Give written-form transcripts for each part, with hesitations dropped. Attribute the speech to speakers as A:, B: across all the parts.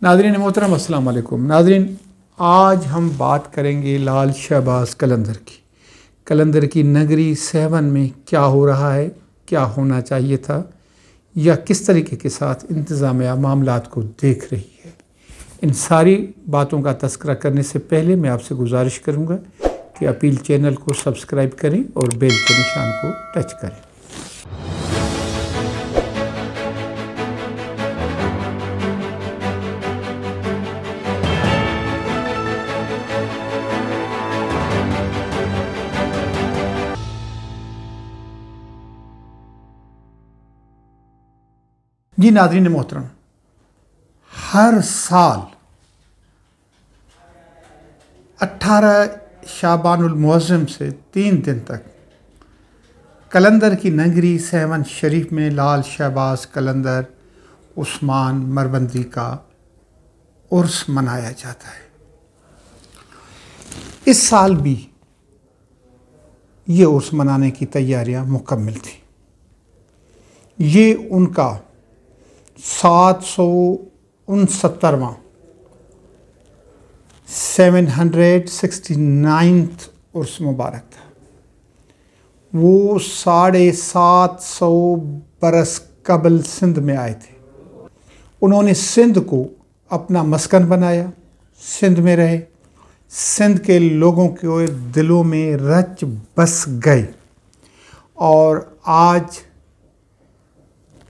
A: नाज़रीन मोहतरम अस्सलाम वालेकुम। नाज़रीन, आज हम बात करेंगे लाल शहबाज कलंदर की। कलंदर की नगरी 7 में क्या हो रहा है, क्या होना चाहिए था, या किस तरीके के साथ इंतज़ामिया मामलात को देख रही है। इन सारी बातों का तज़किरा करने से पहले मैं आपसे गुजारिश करूँगा कि अपील चैनल को सब्सक्राइब करें और बेल के निशान को टच करें। जी नाज़रीन मोहतरम, हर साल 18 शाबानुल मुअज़्ज़म से 3 दिन तक कलंदर की नगरी 7 शरीफ में लाल शहबाज कलंदर उस्मान मरबंदी का उर्स मनाया जाता है। इस साल भी ये उर्स मनाने की तैयारियां मुकम्मल थी। ये उनका 769वां 769th उर्स मुबारक था। वो 750 बरस कबल सिंध में आए थे। उन्होंने सिंध को अपना मस्कन बनाया, सिंध में रहे, सिंध के लोगों के दिलों में रच बस गए और आज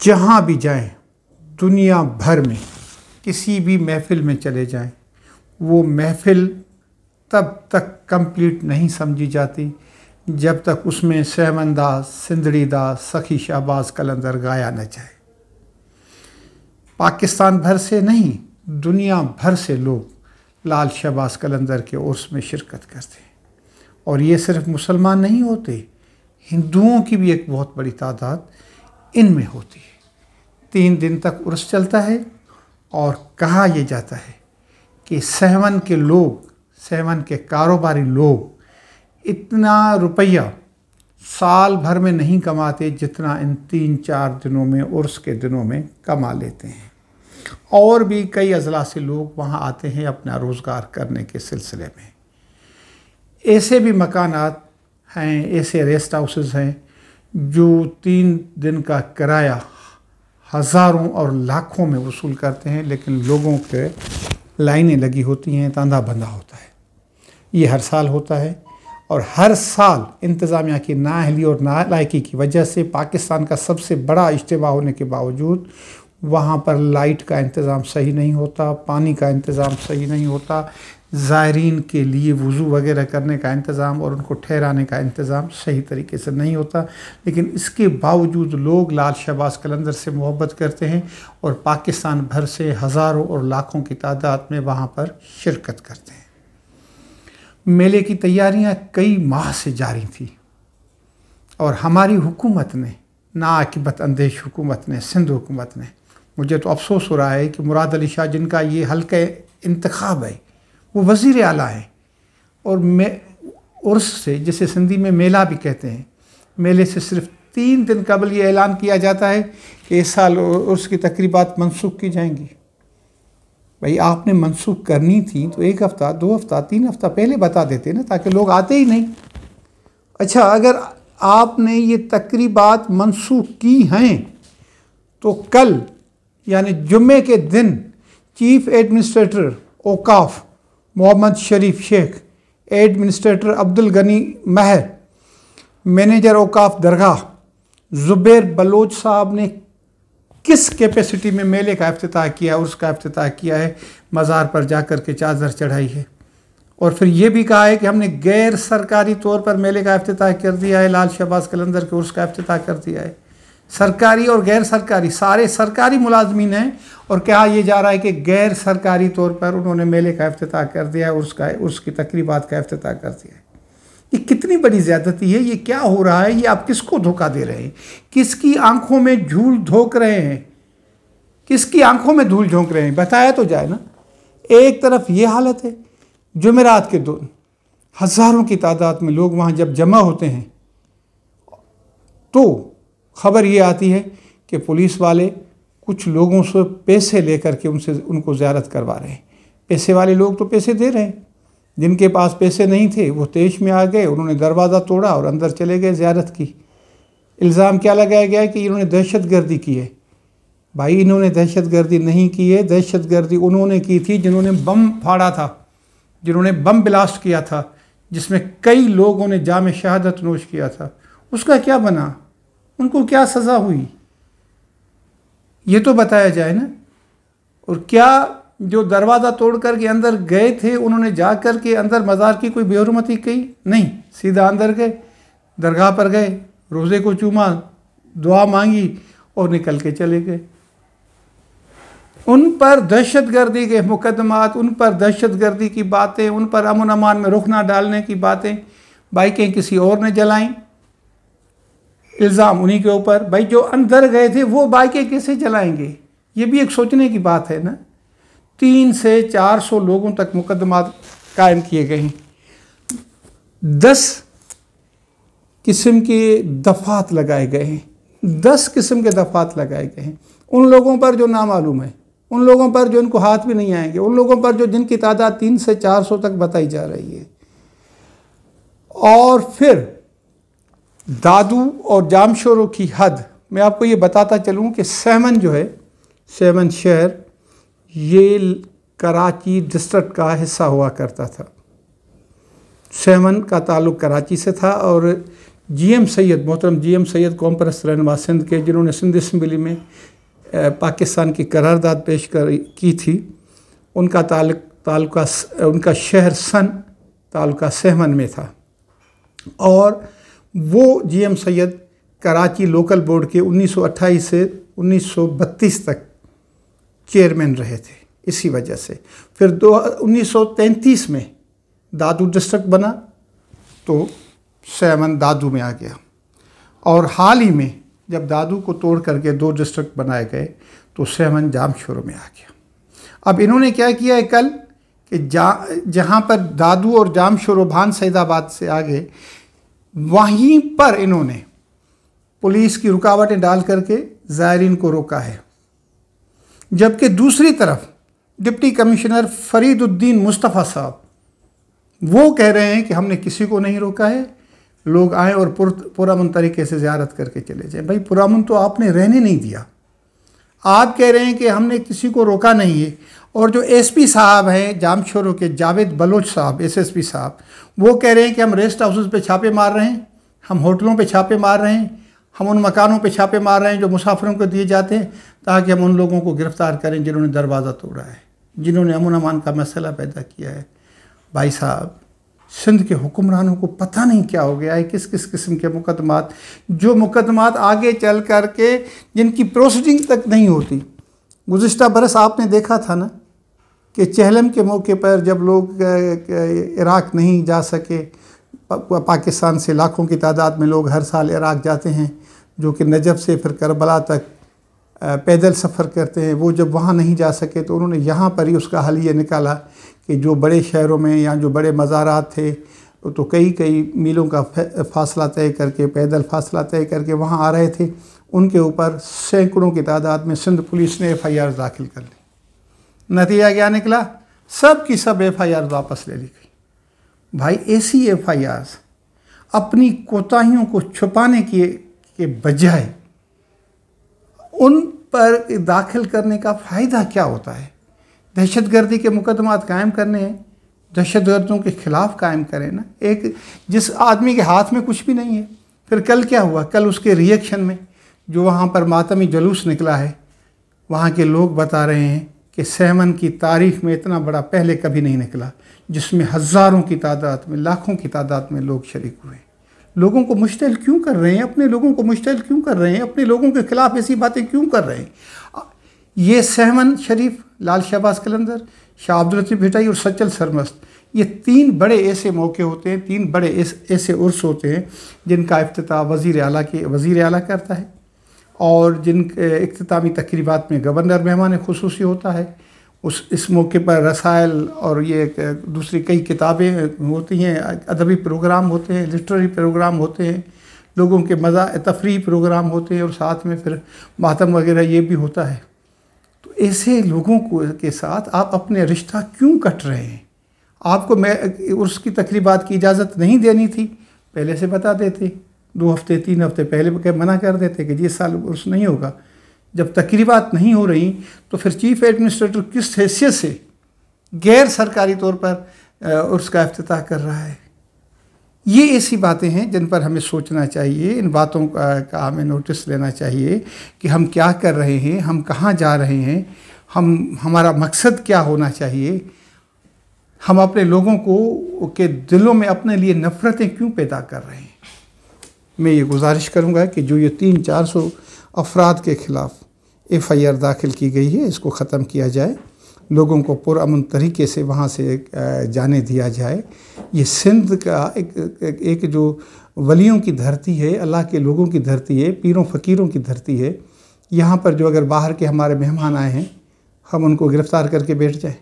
A: जहाँ भी जाएं, दुनिया भर में किसी भी महफ़िल में चले जाएं, वो महफ़िल तब तक कंप्लीट नहीं समझी जाती जब तक उसमें सहमंदा सिंदड़ीदा सखी शहबाज कलंदर गाया न जाए। पाकिस्तान भर से नहीं, दुनिया भर से लोग लाल शहबाज कलंदर के उर्स में शिरकत करते हैं। और ये सिर्फ मुसलमान नहीं होते, हिंदुओं की भी एक बहुत बड़ी तादाद इनमें होती है। 3 दिन तक उर्स चलता है और कहा यह जाता है कि 7 के लोग, 7 के कारोबारी लोग इतना रुपया साल भर में नहीं कमाते जितना इन 3-4 दिनों में, उर्स के दिनों में कमा लेते हैं। और भी कई अजला से लोग वहाँ आते हैं अपना रोज़गार करने के सिलसिले में। ऐसे भी मकानात हैं, ऐसे रेस्ट हाउसेस हैं जो 3 दिन का किराया हज़ारों और लाखों में वसूल करते हैं, लेकिन लोगों के लाइनें लगी होती हैं, तांदा बंधा होता है। ये हर साल होता है और हर साल इंतज़ामिया की नाअहली और नालायकी की वजह से पाकिस्तान का सबसे बड़ा इज्तिमा होने के बावजूद वहाँ पर लाइट का इंतज़ाम सही नहीं होता, पानी का इंतज़ाम सही नहीं होता, ज़ायरीन के लिए वज़ू वगैरह करने का इंतज़ाम और उनको ठहराने का इंतज़ाम सही तरीके से नहीं होता। लेकिन इसके बावजूद लोग लाल शहबाज कलंदर से मोहब्बत करते हैं और पाकिस्तान भर से हज़ारों और लाखों की तादाद में वहाँ पर शिरकत करते हैं। मेले की तैयारियाँ कई माह से जारी थी और हमारी हुकूमत ने, नाआकिबत अंदेश हुकूमत ने, सिंध हुकूमत ने, मुझे तो अफसोस हो रहा है कि मुराद अली शाह जिनका ये हल्का इंतखाब है, वो वज़ीर आला है और उर्स से, जिसे सिंधी में मेला भी कहते हैं, मेले से सिर्फ 3 दिन कबल ये ऐलान किया जाता है कि इस साल उर्स की तकरीबात मनसूख की जाएंगी। भाई आपने मनसूख करनी थी तो 1 हफ़्ता, 2 हफ़्ता, 3 हफ़्ता पहले बता देते ना, ताकि लोग आते ही नहीं। अच्छा, अगर आपने ये तकरीबात मनसूख की हैं तो कल यानी जुम्मे के दिन चीफ एडमिनिस्ट्रेटर औकाफ मोहम्मद शरीफ शेख, एडमिनिस्ट्रेटर अब्दुल गनी महर, मैनेजर औकाफ दरगाह ज़ुबैर बलोच साहब ने किस कैपेसिटी में मेले का इफ्तिताह किया, उसका इफ्तिताह किया है, मज़ार पर जाकर के चादर चढ़ाई है और फिर ये भी कहा है कि हमने गैर सरकारी तौर पर मेले का इफ्तिताह कर दिया है, लाल शहबाज कलंदर के उर्स का इफ्तिताह कर दिया है। सरकारी और गैर सरकारी सारे सरकारी मुलाजमीन हैं और कहा यह जा रहा है कि गैर सरकारी तौर पर उन्होंने मेले का इफ्तिताह कर दिया है, उर्स की तकरीबात का इफ्तिताह कर दिया है। ये कितनी बड़ी ज़्यादती है, ये क्या हो रहा है, ये आप किसको धोखा दे रहे हैं, किसकी आंखों में झूल झोंक रहे हैं, किसकी आंखों में धूल झोंक रहे हैं, बताया तो जाए ना। एक तरफ ये हालत है, जुमेरात के दिन हज़ारों की तादाद में लोग वहाँ जब जमा होते हैं तो खबर ये आती है कि पुलिस वाले کچھ لوگوں سے پیسے لے کر کے ان کو زیارت کروا رہے ہیں۔ پیسے والے لوگ تو پیسے دے رہے ہیں، جن کے پاس پیسے نہیں تھے وہ تیش میں آ گئے، انہوں نے دروازہ توڑا اور اندر چلے گئے زیارت کی۔ الزام کیا لگایا گیا ہے کہ انہوں نے دہشت گردی کی ہے۔ بھائی انہوں نے دہشت گردی نہیں کی ہے، دہشت گردی انہوں نے کی تھی جنہوں نے بم پھاڑا تھا، جنہوں نے بم بلاسٹ کیا تھا، جس میں کئی لوگوں نے جام شہادت نوش کیا تھا۔ اس کا کیا بنا؟ ان کو کیا سزا ہوئی؟ یہ تو بتایا جائے نا۔ اور کیا جو دروازہ توڑ کر کے اندر گئے تھے انہوں نے جا کر کے اندر مزار کی کوئی بے حرمتی کی؟ نہیں، سیدھا اندر گئے، درگاہ پر گئے، روزے کو چوما، دعا مانگی اور نکل کے چلے گئے۔ ان پر دہشت گردی کے مقدمات، ان پر دہشت گردی کی باتیں، ان پر امن امان میں رخ نہ ڈالنے کی باتیں، بائکیں کسی اور نے جلائیں، الزام انہی کے اوپر۔ بھائی جو اندر گئے تھے وہ بائکیں کیسے جلائیں گے؟ یہ بھی ایک سوچنے کی بات ہے نا۔ 300 سے 400 لوگوں تک مقدمات قائم کیے گئے ہیں، 10 قسم کے دفعات لگائے گئے ہیں، 10 قسم کے دفعات لگائے گئے ہیں ان لوگوں پر جو نامعلوم ہیں، ان لوگوں پر جو ان کو ہاتھ بھی نہیں آئیں گے، ان لوگوں پر جو جن کی تعداد 300 سے 400 تک بتائی جا رہی ہے۔ اور پھر دادو اور جامشورو کی حد میں آپ کو یہ بتاتا چلوں کہ سہمن جو ہے، سہمن شہر، یہ کراچی ڈسٹرکٹ کا حصہ ہوا کرتا تھا۔ سہمن کا تعلق کراچی سے تھا، اور جی ایم سید، محترم جی ایم سید قوم پرست رہنما سندھ کے، جنہوں نے سندھ اسمبلی میں پاکستان کی قرارداد پیش کی تھی، ان کا ان کا شہر سن تعلقہ سہمن میں تھا، اور وہ جی ایم سید کراچی لوکل بورڈ کے 1928 سے 1932 تک چیئرمین رہے تھے۔ اسی وجہ سے پھر 1933 میں دادو ڈسٹرکٹ بنا تو سہمن دادو میں آ گیا، اور حال ہی میں جب دادو کو توڑ کر کے 2 ڈسٹرکٹ بنائے گئے تو سہمن جامشورو میں آ گیا۔ اب انہوں نے کیا کیا ہے کل کہ جہاں پر دادو اور جامشورو بھان سعید آباد سے آگے، وہیں پر انہوں نے پولیس کی رکاوٹیں ڈال کر کے زائرین کو روکا ہے، جبکہ دوسری طرف ڈپٹی کمشنر فرید الدین مصطفیٰ صاحب وہ کہہ رہے ہیں کہ ہم نے کسی کو نہیں روکا ہے، لوگ آئیں اور پرامن طریقے سے زیارت کر کے چلے جائیں۔ بھائی پرامن تو آپ نے رہنے نہیں دیا، آپ کہہ رہے ہیں کہ ہم نے کسی کو روکا نہیں ہے، اور جو ایس پی صاحب ہیں جامشورو کے، جاوید بلوچ صاحب، ایس پی صاحب، وہ کہہ رہے ہیں کہ ہم ریسٹ ہاؤسز پہ چھاپے مار رہے ہیں، ہم ہوٹلوں پہ چھاپے مار رہے ہیں، ہم ان مکانوں پہ چھاپے مار رہے ہیں جو مسافروں کو دیے جاتے ہیں، تاکہ ہم ان لوگوں کو گرفتار کریں جنہوں نے دروازہ توڑا ہے، جنہوں نے امن امان کا مسئلہ پیدا کیا ہے۔ بھائی صاحب، سندھ کے حکمرانوں کو پتہ نہیں کیا ہو گیا ہے، کس کس قسم کے مقدمات، جو مقدمات آگے چل کر کے جن کی پروسیڈنگ تک نہیں ہوتی۔ گزشتہ برس آپ نے دیکھا تھا نا کہ چہلم کے موقع پر جب لوگ عراق نہیں جا سکے، پاکستان سے لاکھوں کی تعداد میں لوگ ہر سال عراق جاتے ہیں، جو کہ نجف سے پھر کربلا تک پیدل سفر کرتے ہیں، وہ جب وہاں نہیں جا سکے تو انہوں نے یہاں پر ہی اس کا حل یہ نکالا کہ جو بڑے شہروں میں یا جو بڑے مزارات تھے تو کئی میلوں کا فاصلہ طے کر کے، پیدل فاصلہ طے کر کے وہاں آ رہے تھے، ان کے اوپر سینکڑوں کی تعداد میں سندھ پولیس نے ایف آئی آر داخل کر لی۔ نتیجہ کیا نکلا؟ سب کی سب ایف آئی آر واپس لے لی گئی۔ بھائی ایسی ایف آئی آرز اپنی کوتاہیوں کو چھپانے کے بجائے ان پر داخل کرنے کا فائدہ کیا ہوتا ہے؟ دہشت گردی کے مقدمات قائم کرنے ہیں، دہشت گردوں کے خلاف قائم کریں نا۔ ایک جس آدمی کے ہاتھ میں کچھ بھی نہیں ہے، پھر کل کیا ہوا؟ کل اس کے ریئیکشن میں جو وہاں پر ماتمی جلوس نکلا ہے، وہاں کے لوگ بتا رہے ہیں کہ سہمن کی تاریخ میں اتنا بڑا پہلے کبھی نہیں نکلا، جس میں ہزاروں کی تعداد میں، لاکھوں کی تعداد میں لوگ شریک ہوئے۔ لوگوں کو مشتعل کیوں کر رہے ہیں؟ اپنے لوگوں کو مشتعل کیوں کر رہے ہیں؟ اپنے لوگوں کے خلاف ایسی باتیں کیوں کر رہے ہیں؟ یہ سہمن شریف، لال شہباز قلندر، شاہ عبداللطیف بھٹائی اور سچل سرمست، یہ 3 بڑے ایسے موقع ہوتے ہیں، 3 بڑے ایسے عرس ہوتے ہیں جن کا افتتاح وزیر اعلیٰ کرتا ہے، اور جن اختتامی تقریبات میں گورنر مہمان خصوصی ہوتا ہے۔ اس موقع پر رسائل اور یہ دوسری کئی کتابیں ہوتی ہیں، ادبی پروگرام ہوتے ہیں، لٹریری پروگرام ہوتے ہیں، لوگوں کے تفریحی پروگرام ہوتے ہیں، اور ساتھ میں پھر ماتم وغیرہ یہ بھی ہوتا ہے۔ ऐसे लोगों के साथ आप अपने रिश्ता क्यों कट रहे हैं? आपको उर्स की तकरीबात की इजाज़त नहीं देनी थी, पहले से बता देते, 2 हफ्ते 3 हफ्ते पहले मना कर देते कि इस साल उर्स नहीं होगा। जब तकरीबात नहीं हो रही तो फिर चीफ एडमिनिस्ट्रेटर किस हैसियत से गैर सरकारी तौर पर उर्स का इफ्तिताह कर रहा है? ये ऐसी बातें हैं जिन पर हमें सोचना चाहिए, इन बातों का हमें नोटिस लेना चाहिए कि हम क्या कर रहे हैं, हम कहाँ जा रहे हैं, हमारा मकसद क्या होना चाहिए, हम अपने लोगों के दिलों में अपने लिए नफ़रतें क्यों पैदा कर रहे हैं। मैं ये गुजारिश करूँगा कि जो ये 300-400 अफराद के ख़िलाफ़ FIR दाखिल की गई है, इसको ख़त्म किया जाए, लोगों को पुरअमन तरीके से वहाँ से जाने दिया जाए। ये सिंध का एक जो वलियों की धरती है, अल्लाह के लोगों की धरती है, पीरों फ़कीरों की धरती है। यहाँ पर जो अगर बाहर के हमारे मेहमान आए हैं, हम उनको गिरफ़्तार करके बैठ जाए,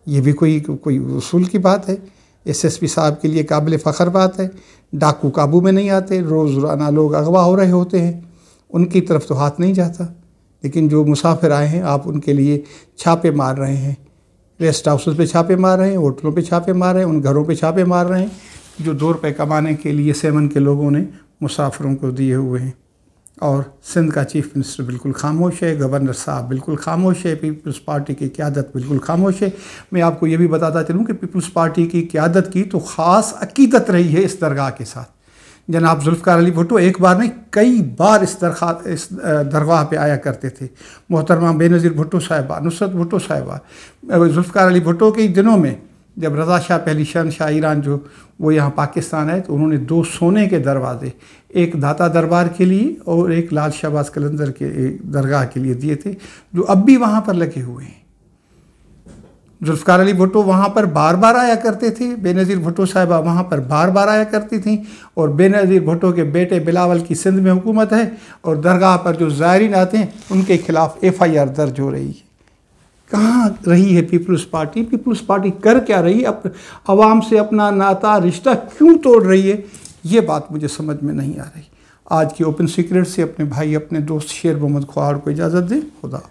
A: ये भी कोई उसूल की बात है? SSP साहब के लिए काबिल फ़ख्र बात है। डाकू काबू में नहीं आते, रोज़ाना लोग अगवा हो रहे होते हैं, उनकी तरफ तो हाथ नहीं जाता। लेकिन जो मुसाफिर आए हैं, आप उनके लिए छापे मार रहे हैं, रेस्ट हाउसेस पे छापे मार रहे हैं, होटलों पे छापे मार रहे हैं, उन घरों पे छापे मार रहे हैं जो 2 रुपये कमाने के लिए सेमन के लोगों ने मुसाफिरों को दिए हुए हैं। और सिंध का चीफ मिनिस्टर बिल्कुल खामोश है, गवर्नर साहब बिल्कुल खामोश है, पीपल्स पार्टी की क़यादत बिल्कुल खामोश है। मैं आपको ये भी बताता चलूँ कि पीपल्स पार्टी की क़यादत की तो ख़ास अकीदत रही है इस दरगाह के साथ। जनाब ज़ुल्फ़िकार अली भुट्टो एक बार नहीं कई बार इस दरगाह पे आया करते थे। मोहतरमा बेनज़ीर भुट्टो साहिबा, नुसरत भुट्टो साहिबा, ज़ुल्फ़िकार अली भुट्टो के दिनों में जब रज़ा शाह पहली शहंशाह ईरान जो वो यहाँ पाकिस्तान आए तो उन्होंने 2 सोने के दरवाज़े, एक दाता दरबार के लिए और एक लाल शहबाज कलंदर के दरगाह के लिए दिए थे, जो अब भी वहाँ पर लगे हुए हैं। ज़ुल्फ़िकार अली भुट्टो वहाँ पर बार बार आया करते थे, बेनज़ीर भुट्टो साहिबा वहाँ पर बार बार आया करती थीं। और बेनज़ीर भुट्टो के बेटे बिलावल की सिंध में हुकूमत है और दरगाह पर जो ज़ायरीन आते हैं उनके ख़िलाफ़ FIR दर्ज हो रही है। कहाँ रही है पीपल्स पार्टी? पीपल्स पार्टी कर क्या रही है? आवाम से अपना नाता रिश्ता क्यों तोड़ रही है? ये बात मुझे समझ में नहीं आ रही। आज की ओपन सीक्रेट से अपने भाई, अपने दोस्त शेर मोहम्मद ख्वाड़ को इजाज़त दें। खुदा।